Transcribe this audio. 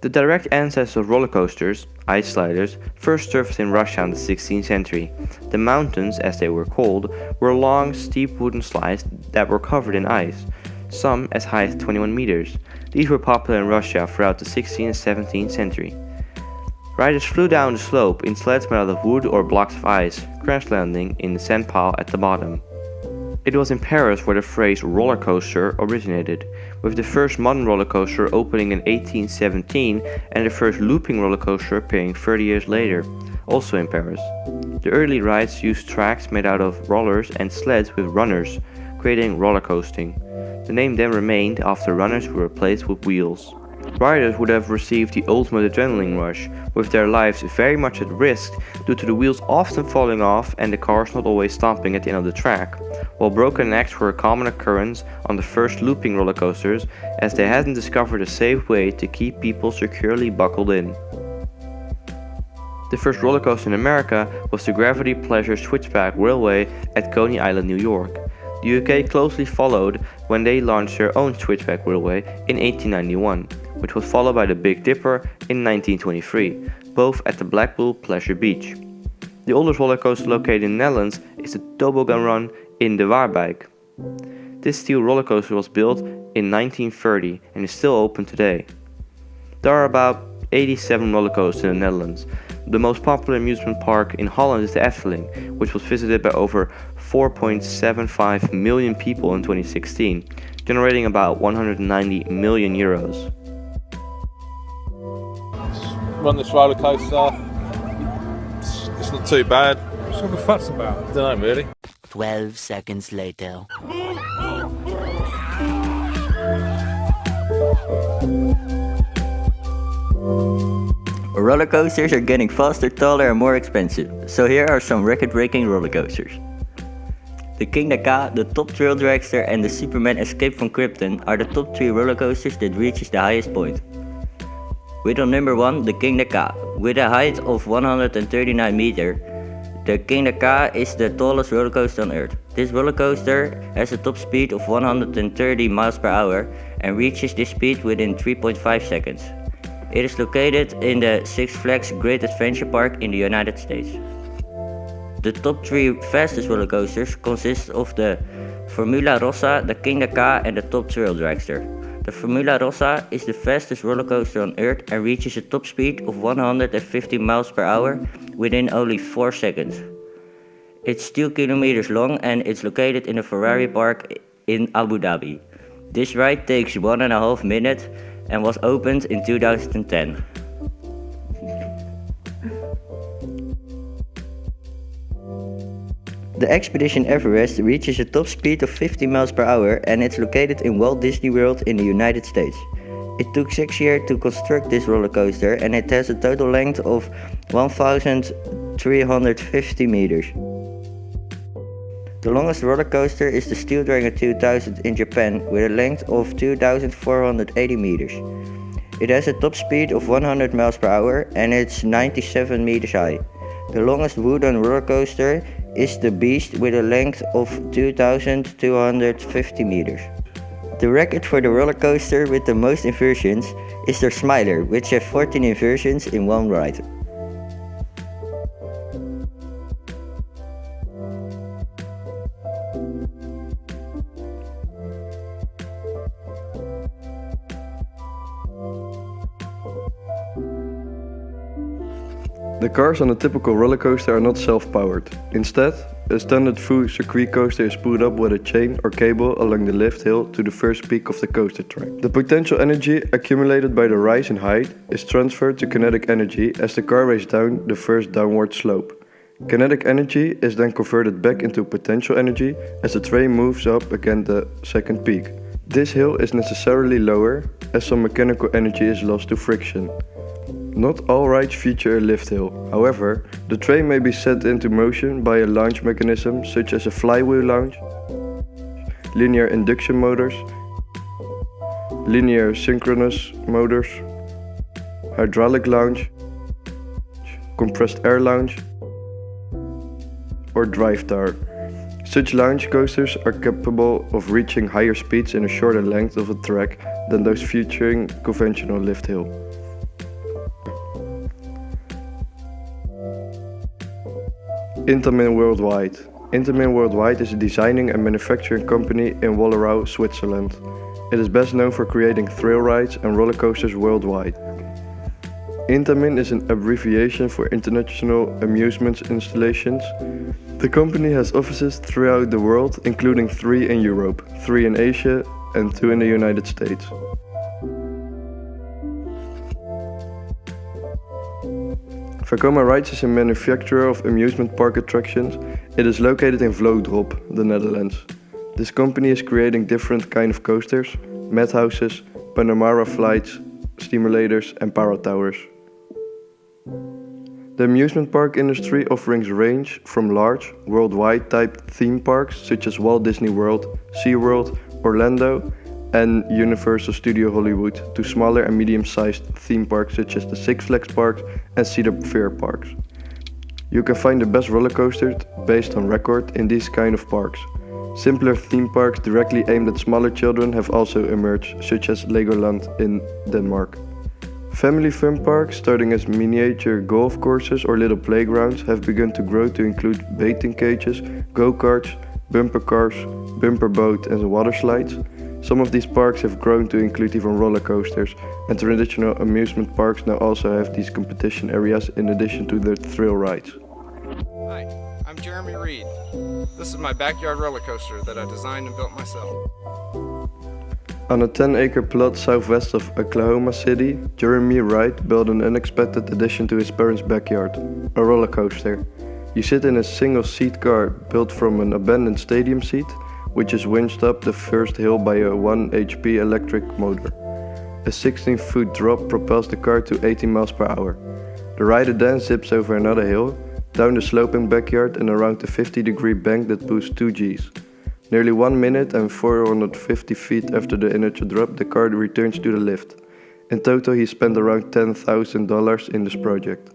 The direct ancestors of roller coasters, ice sliders, first surfaced in Russia in the 16th century. The mountains, as they were called, were long, steep wooden slides that were covered in ice, some as high as 21 meters. These were popular in Russia throughout the 16th and 17th century. Riders flew down the slope in sleds made out of wood or blocks of ice, crash landing in the sand pile at the bottom. It was in Paris where the phrase roller coaster originated, with the first modern roller coaster opening in 1817 and the first looping roller coaster appearing 30 years later, also in Paris. The early rides used tracks made out of rollers and sleds with runners, creating roller coasting. The name then remained after runners were replaced with wheels. Riders would have received the ultimate adrenaline rush, with their lives very much at risk due to the wheels often falling off and the cars not always stopping at the end of the track, while broken necks were a common occurrence on the first looping roller coasters, as they hadn't discovered a safe way to keep people securely buckled in. The first roller coaster in America was the Gravity Pleasure Switchback Railway at Coney Island, New York. The UK closely followed when they launched their own Switchback Railway in 1891, which was followed by the Big Dipper in 1923, both at the Blackpool Pleasure Beach. The oldest roller coaster located in the Netherlands is the Toboggan Run in de Waardbeek. This steel roller coaster was built in 1930 and is still open today. There are about 87 roller coasters in the Netherlands. The most popular amusement park in Holland is the Efteling, which was visited by over 4.75 million people in 2016, generating about 190 million euros. Run this roller coaster. It's not too bad. What's all the fuss about? Don't know really. 12 seconds later. Roller coasters are getting faster, taller and more expensive, so here are some record-breaking roller coasters. The King Ka, the Top Thrill Dragster and the Superman Escape from Krypton are the top 3 roller coasters that reaches the highest point. With on number 1, the King Ka. With a height of 139 meters, the King Ka is the tallest roller coaster on Earth. This roller coaster has a top speed of 130 miles per hour and reaches this speed within 3.5 seconds. It is located in the Six Flags Great Adventure Park in the United States. The top 3 fastest roller coasters consist of the Formula Rossa, the King Ka and the Top Thrill Dragster. The Formula Rossa is the fastest roller coaster on Earth and reaches a top speed of 150 miles per hour within only 4 seconds. It's 2 kilometers long and it's located in the Ferrari Park in Abu Dhabi. This ride takes 1.5 minutes and was opened in 2010. The Expedition Everest reaches a top speed of 50 miles per hour and it's located in Walt Disney World in the United States. It took 6 years to construct this roller coaster and it has a total length of 1,350 meters. The longest roller coaster is the Steel Dragon 2000 in Japan with a length of 2,480 meters. It has a top speed of 100 miles per hour and it's 97 meters high. The longest wooden roller coaster is the Beast with a length of 2,250 meters. The record for the roller coaster with the most inversions is the Smiler, which has 14 inversions in one ride. The cars on a typical roller coaster are not self-powered. Instead, a standard full circuit coaster is pulled up with a chain or cable along the lift hill to the first peak of the coaster track. The potential energy accumulated by the rise in height is transferred to kinetic energy as the car races down the first downward slope. Kinetic energy is then converted back into potential energy as the train moves up against the second peak. This hill is necessarily lower as some mechanical energy is lost to friction. Not all rides feature a lift hill. However, the train may be set into motion by a launch mechanism such as a flywheel launch, linear induction motors, linear synchronous motors, hydraulic launch, compressed air launch, or drive tower. Such launch coasters are capable of reaching higher speeds in a shorter length of a track than those featuring conventional lift hill. Intamin Worldwide. Intamin Worldwide is a designing and manufacturing company in Wallerau, Switzerland. It is best known for creating thrill rides and roller coasters worldwide. Intamin is an abbreviation for International Amusements Installations. The company has offices throughout the world, including 3 in Europe, 3 in Asia, and 2 in the United States. Vekoma Rides is a manufacturer of amusement park attractions. It is located in Vlodrop, the Netherlands. This company is creating different kind of coasters, madhouses, panorama flights, stimulators and para towers. The amusement park industry offerings range from large, worldwide type theme parks such as Walt Disney World, SeaWorld, Orlando and Universal Studio Hollywood to smaller and medium-sized theme parks such as the Six Flags parks and Cedar Fair parks. You can find the best roller coasters based on record in these kind of parks. Simpler theme parks directly aimed at smaller children have also emerged, such as Legoland in Denmark. Family fun parks, starting as miniature golf courses or little playgrounds, have begun to grow to include baiting cages, go-karts, bumper cars, bumper boat and water slides. Some of these parks have grown to include even roller coasters, and traditional amusement parks now also have these competition areas in addition to their thrill rides. Hi, I'm Jeremy Reed. This is my backyard roller coaster that I designed and built myself. On a 10-acre plot southwest of Oklahoma City, Jeremy Wright built an unexpected addition to his parents' backyard, a roller coaster. You sit in a single-seat car built from an abandoned stadium seat, which is winched up the first hill by a 1 HP electric motor. A 16-foot drop propels the car to 80 miles per hour. The rider then zips over another hill, down the sloping backyard and around the 50-degree bank that boosts 2 Gs. Nearly 1 minute and 450 feet after the initial drop, the car returns to the lift. In total, he spent around $10,000 in this project.